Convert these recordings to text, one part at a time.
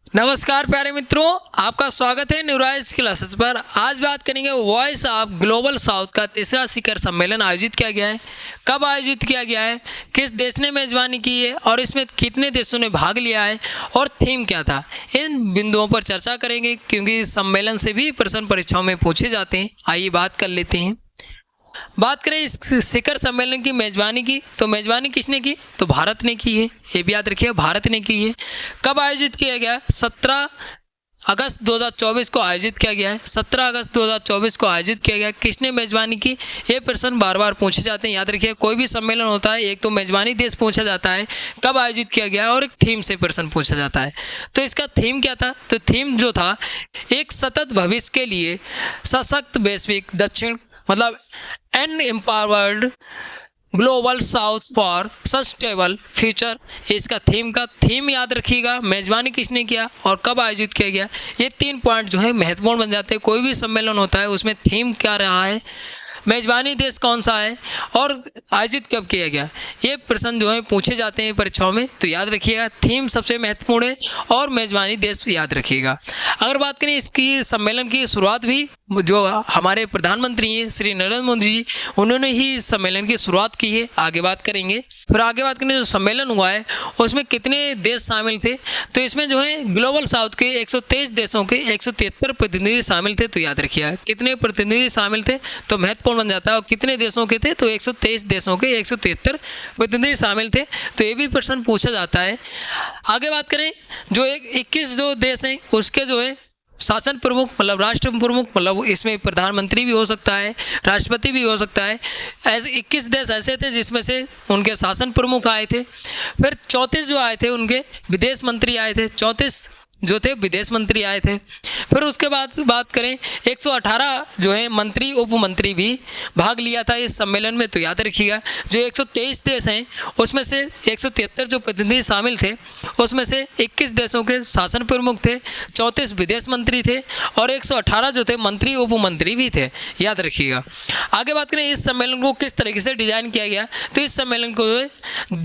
नमस्कार प्यारे मित्रों, आपका स्वागत है न्यूराइज क्लासेस पर। आज बात करेंगे वॉइस ऑफ ग्लोबल साउथ का तीसरा शिखर सम्मेलन आयोजित किया गया है। कब आयोजित किया गया है, किस देश ने मेजबानी की है और इसमें कितने देशों ने भाग लिया है और थीम क्या था, इन बिंदुओं पर चर्चा करेंगे क्योंकि इस सम्मेलन से भी प्रश्न परीक्षाओं में पूछे जाते हैं। आइए बात कर लेते हैं। बात करें इस शिखर सम्मेलन की मेजबानी की, तो मेजबानी किसने की, तो भारत ने की है। ये भी याद रखिए, भारत ने की है। कब आयोजित किया गया, 17 अगस्त 2024 को आयोजित किया गया है। 17 अगस्त 2024 को आयोजित किया गया। किसने मेजबानी की, ये प्रश्न बार बार पूछे जाते हैं। याद रखिए, कोई भी सम्मेलन होता है एक तो मेजबानी देश पूछा जाता है, कब आयोजित किया गया और एक थीम से प्रश्न पूछा जाता है। तो इसका थीम क्या था, तो थीम जो था, एक सतत भविष्य के लिए सशक्त वैश्विक दक्षिण मतलब an empowered global south for sustainable future. इसका थीम याद रखिएगा, मेजबानी किसने किया और कब आयोजित किया गया। ये 3 पॉइंट जो है महत्वपूर्ण बन जाते हैं। कोई भी सम्मेलन होता है उसमें थीम क्या रहा है, मेजबानी देश कौन सा है और आयोजित कब किया गया, ये प्रश्न जो है पूछे जाते हैं परीक्षाओं में। तो याद रखिएगा, थीम सबसे महत्वपूर्ण है और मेजबानी देश याद रखिएगा। अगर बात करें इसकी सम्मेलन की शुरुआत भी जो हमारे प्रधानमंत्री हैं श्री नरेंद्र मोदी जी, उन्होंने ही इस सम्मेलन की शुरुआत की है। आगे बात करेंगे। फिर आगे बात करें जो सम्मेलन हुआ है उसमें कितने देश शामिल थे, तो इसमें जो है ग्लोबल साउथ के 123 देशों के 173 प्रतिनिधि शामिल थे। तो याद रखिएगा कितने प्रतिनिधि शामिल थे, तो महत्वपूर्ण बन जाता है। और कितने देशों के थे, तो 123 देशों के 173 प्रतिनिधि शामिल थे। तो ये भी प्रश्न पूछा जाता है। आगे बात करें जो 21 जो देश हैं उसके जो है शासन प्रमुख मतलब राष्ट्र प्रमुख, मतलब इसमें प्रधानमंत्री भी हो सकता है, राष्ट्रपति भी हो सकता है। ऐसे 21 देश ऐसे थे जिसमें से उनके शासन प्रमुख आए थे। फिर 34 जो आए थे उनके विदेश मंत्री आए थे, 34 जो थे विदेश मंत्री आए थे। फिर उसके बाद बात करें 118 जो है मंत्री उप मंत्री भी भाग लिया था इस सम्मेलन में। तो याद रखिएगा जो 123 देश हैं उसमें से 173 जो प्रतिनिधि शामिल थे उसमें से 21 देशों के शासन प्रमुख थे, 34 विदेश मंत्री थे और 118 जो थे मंत्री उप मंत्री भी थे। याद रखिएगा। आगे बात करें इस सम्मेलन को किस तरीके से डिजाइन किया गया, तो इस सम्मेलन को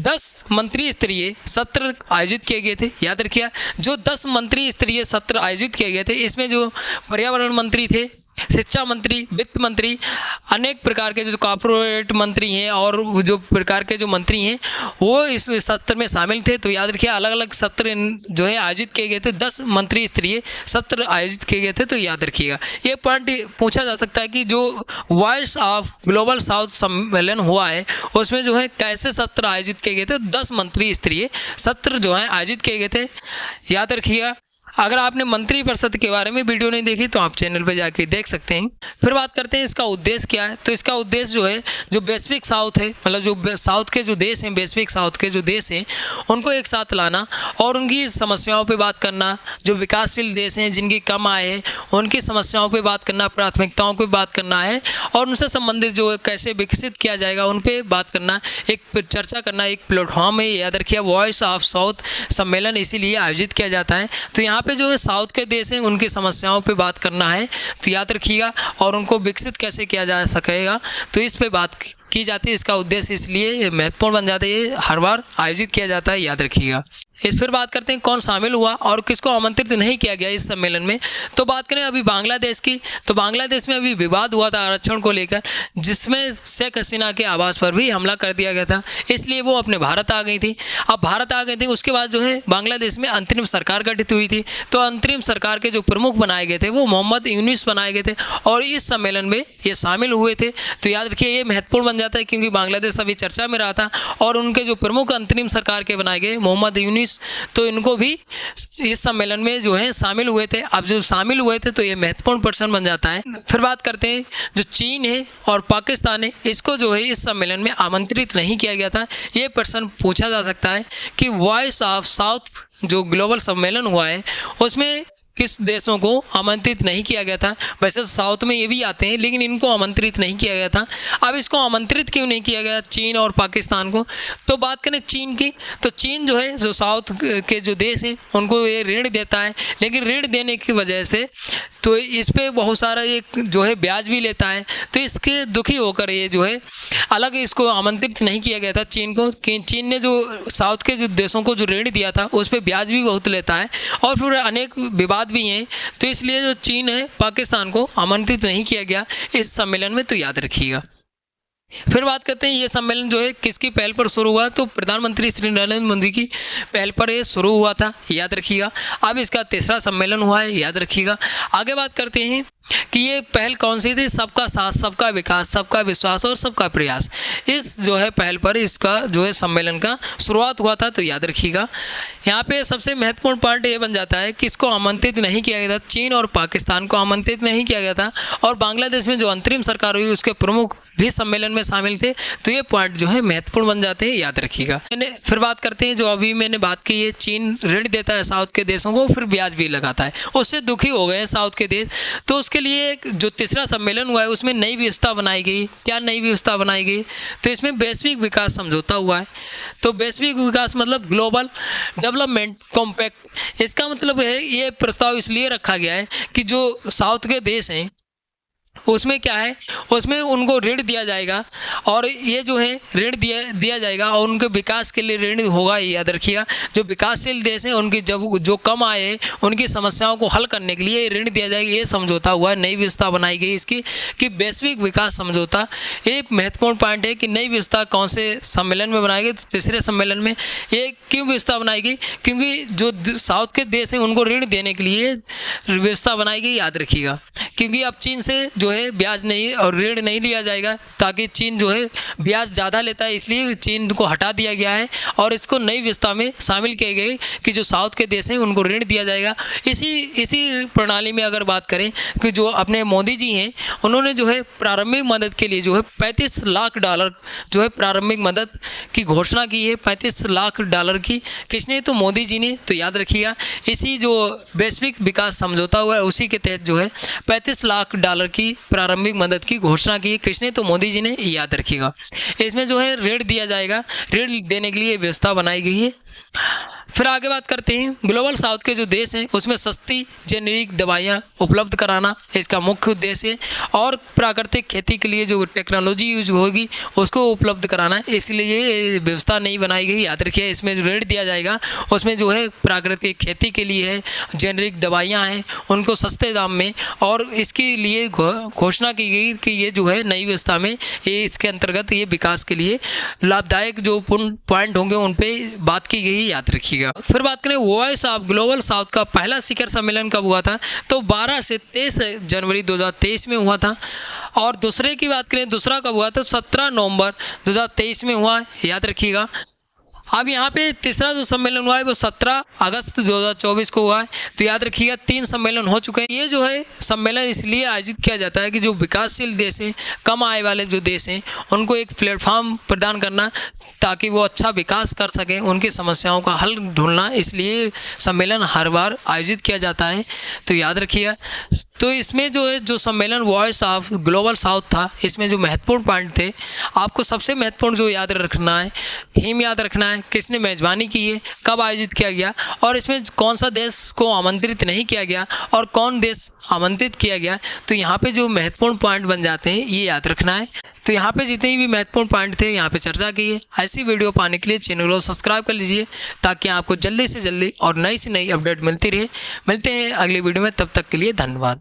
10 मंत्री स्तरीय सत्र आयोजित किए गए थे। याद रखिएगा जो 10 मंत्री स्तरीय सत्र आयोजित किए गए थे, इसमें जो पर्यावरण मंत्री थे, शिक्षा मंत्री, वित्त मंत्री, अनेक प्रकार के जो कॉर्पोरेट मंत्री हैं और जो प्रकार के जो मंत्री हैं वो इस सत्र में शामिल थे। तो याद रखिए अलग अलग सत्र जो है आयोजित किए गए थे, 10 मंत्री स्तरीय सत्र आयोजित किए गए थे। तो याद रखिएगा ये पॉइंट पूछा जा सकता है कि जो वॉइस ऑफ ग्लोबल साउथ सम्मेलन हुआ है उसमें जो है कैसे सत्र आयोजित किए गए थे। 10 मंत्री स्तरीय सत्र जो है आयोजित किए गए थे। याद रखिएगा। अगर आपने मंत्रिपरिषद के बारे में वीडियो नहीं देखी तो आप चैनल पर जाके देख सकते हैं। फिर बात करते हैं इसका उद्देश्य क्या है, तो इसका उद्देश्य जो है जो वैश्विक साउथ है मतलब जो साउथ के जो देश हैं, वैश्विक साउथ के जो देश हैं उनको एक साथ लाना और उनकी समस्याओं पे बात करना। जो विकासशील देश हैं जिनकी कम आय है उनकी समस्याओं पे बात करना, प्राथमिकताओं पर बात करना है और उनसे संबंधित जो कैसे विकसित किया जाएगा उन पर बात करना, एक चर्चा करना, एक प्लेटफॉर्म है। याद रखिए वॉइस ऑफ साउथ सम्मेलन इसीलिए आयोजित किया जाता है। तो यहाँ पे जो है साउथ के देश हैं उनकी समस्याओं पे बात करना है। तो याद रखिएगा और उनको विकसित कैसे किया जा सकेगा तो इस पे बात की जाती है। इसका उद्देश्य इसलिए महत्वपूर्ण बन जाता है, ये हर बार आयोजित किया जाता है। याद रखिएगा। फिर बात करते हैं कौन शामिल हुआ और किसको आमंत्रित नहीं किया गया इस सम्मेलन में। तो बात करें अभी बांग्लादेश की, तो बांग्लादेश में अभी विवाद हुआ था आरक्षण को लेकर, जिसमें शेख हसीना के आवास पर भी हमला कर दिया गया था, इसलिए वो अपने भारत आ गई थी। अब भारत आ गई थी उसके बाद जो है बांग्लादेश में अंतरिम सरकार गठित हुई थी। तो अंतरिम सरकार के जो प्रमुख बनाए गए थे वो मोहम्मद यूनुस बनाए गए थे और इस सम्मेलन में ये शामिल हुए थे। तो याद रखिए ये महत्वपूर्ण बन जाता है क्योंकि बांग्लादेश अभी चर्चा में रहा था और उनके जो प्रमुख अंतरिम सरकार के बनाए गए मोहम्मद यूनुस, तो इनको भी इस सम्मेलन में जो है शामिल हुए थे। अब जो शामिल हुए थे तो ये महत्वपूर्ण प्रश्न बन जाता है। फिर बात करते हैं जो चीन है और पाकिस्तान है, इसको जो है इस सम्मेलन में आमंत्रित नहीं किया गया था। ये प्रश्न पूछा जा सकता है कि वॉइस ऑफ साउथ जो ग्लोबल सम्मेलन हुआ है उसमें किस देशों को आमंत्रित नहीं किया गया था। वैसे साउथ में ये भी आते हैं, लेकिन इनको आमंत्रित नहीं किया गया था। अब इसको आमंत्रित क्यों नहीं किया गया चीन और पाकिस्तान को? तो बात करें चीन की, तो चीन जो है, जो साउथ के जो देश हैं उनको ये ऋण देता है, लेकिन ऋण देने की वजह से तो इस पर बहुत सारा एक जो है ब्याज भी लेता है। तो इसके दुखी होकर ये जो है अलग इसको आमंत्रित नहीं किया गया था चीन को, कि चीन ने जो साउथ के जो देशों को जो ऋण दिया था उस पर ब्याज भी बहुत लेता है और फिर अनेक विवाद भी हैं। तो इसलिए जो चीन है, पाकिस्तान को आमंत्रित नहीं किया गया इस सम्मेलन में, तो याद रखिएगा। फिर बात करते हैं ये सम्मेलन जो है किसकी पहल पर शुरू हुआ? तो प्रधानमंत्री श्री नरेंद्र मोदी की पहल पर ये शुरू हुआ था, याद रखिएगा। अब इसका तीसरा सम्मेलन हुआ है, याद रखिएगा। आगे बात करते हैं कि ये पहल कौन सी थी? सबका साथ, सबका विकास, सबका विश्वास और सबका प्रयास। इस जो है पहल पर इसका जो है सम्मेलन का शुरुआत हुआ था, तो याद रखिएगा। यहाँ पे सबसे महत्वपूर्ण पार्ट ये बन जाता है कि इसको आमंत्रित नहीं किया गया था, चीन और पाकिस्तान को आमंत्रित नहीं किया गया था, और बांग्लादेश में जो अंतरिम सरकार हुई उसके प्रमुख भी सम्मेलन में शामिल थे। तो ये पॉइंट जो है महत्वपूर्ण बन जाते हैं, याद रखिएगा। फिर बात करते हैं जो अभी मैंने बात की है, चीन ऋण देता है साउथ के देशों को, फिर ब्याज भी लगाता है, उससे दुखी हो गए हैं साउथ के देश। तो उसके लिए जो तीसरा सम्मेलन हुआ है उसमें नई व्यवस्था बनाई गई। क्या नई व्यवस्था बनाई गई? तो इसमें वैश्विक विकास समझौता हुआ है। तो वैश्विक विकास मतलब ग्लोबल डेवलपमेंट कॉम्पैक्ट। इसका मतलब है, ये प्रस्ताव इसलिए रखा गया है कि जो साउथ के देश हैं उसमें क्या है, उसमें उनको ऋण दिया जाएगा, और ये जो है ऋण दिया जाएगा और उनके विकास के लिए ऋण होगा। ये याद रखिएगा, जो विकासशील देश हैं उनकी जो कम आय है उनकी समस्याओं को हल करने के लिए ऋण दिया जाएगा। ये समझौता हुआ है, नई व्यवस्था बनाई गई इसकी कि वैश्विक विकास समझौता। ये महत्वपूर्ण पॉइंट है कि नई व्यवस्था कौन से सम्मेलन में बनाई गई? तो तीसरे सम्मेलन में। ये क्यों व्यवस्था बनाई गई? क्योंकि जो साउथ के देश हैं उनको ऋण देने के लिए व्यवस्था बनाई गई, याद रखिएगा। क्योंकि अब चीन से जो है ब्याज नहीं और ऋण नहीं लिया जाएगा, ताकि चीन जो है ब्याज ज़्यादा लेता है, इसलिए चीन को हटा दिया गया है और इसको नई व्यवस्था में शामिल किए गए कि जो साउथ के देश हैं उनको ऋण दिया जाएगा। इसी प्रणाली में अगर बात करें कि जो अपने मोदी जी हैं उन्होंने जो है प्रारंभिक मदद के लिए जो है $35 लाख जो है प्रारंभिक मदद की घोषणा की है। $35 लाख की किसने? तो मोदी जी ने। तो याद रखिएगा, इसी जो वैश्विक विकास समझौता हुआ है उसी के तहत जो है $35 लाख की प्रारंभिक मदद की घोषणा की किसने? तो मोदी जी ने, याद रखिएगा। इसमें जो है ऋण दिया जाएगा, ऋण देने के लिए व्यवस्था बनाई गई है। फिर आगे बात करते हैं ग्लोबल साउथ के जो देश हैं उसमें सस्ती जेनेरिक दवाइयाँ उपलब्ध कराना इसका मुख्य उद्देश्य है, और प्राकृतिक खेती के लिए जो टेक्नोलॉजी यूज होगी उसको उपलब्ध कराना है। इसलिए ये व्यवस्था नहीं बनाई गई, याद रखिए। इसमें जो ऋण दिया जाएगा उसमें जो है प्राकृतिक खेती के लिए है, जेनेरिक दवाइयाँ हैं उनको सस्ते दाम में, और इसके लिए घोषणा की गई कि ये जो है नई व्यवस्था में ये इसके अंतर्गत ये विकास के लिए लाभदायक जो पॉइंट होंगे उन पर बात की गई, याद रखिएगा। फिर बात करें वॉइस ऑफ ग्लोबल साउथ का पहला शिखर सम्मेलन कब हुआ था? तो 12 से 23 जनवरी 2023 में हुआ था। और दूसरे की बात करें दूसरा कब हुआ? तो 17 नवंबर 2023 में हुआ, याद रखिएगा। अब यहाँ पे तीसरा जो सम्मेलन हुआ है वो 17 अगस्त 2024 को हुआ है। तो याद रखिएगा 3 सम्मेलन हो चुके हैं। ये जो है सम्मेलन इसलिए आयोजित किया जाता है कि जो विकासशील देश हैं, कम आय वाले जो देश हैं, उनको एक प्लेटफॉर्म प्रदान करना ताकि वो अच्छा विकास कर सकें, उनकी समस्याओं का हल ढूंढना, इसलिए सम्मेलन हर बार आयोजित किया जाता है। तो याद रखिएगा। तो इसमें जो है जो सम्मेलन वॉइस ऑफ ग्लोबल साउथ था, इसमें जो महत्वपूर्ण पॉइंट थे, आपको सबसे महत्वपूर्ण जो याद रखना है, थीम याद रखना है, किसने मेज़बानी की है, कब आयोजित किया गया, और इसमें कौन सा देश को आमंत्रित नहीं किया गया और कौन देश आमंत्रित किया गया। तो यहाँ पे जो महत्वपूर्ण पॉइंट बन जाते हैं ये याद रखना है। तो यहाँ पे जितने भी महत्वपूर्ण पॉइंट थे यहाँ पे चर्चा की है। ऐसी वीडियो पाने के लिए चैनल को सब्सक्राइब कर लीजिए ताकि आपको जल्दी से जल्दी और नई से नई अपडेट मिलती रहे। मिलते हैं अगली वीडियो में, तब तक के लिए धन्यवाद।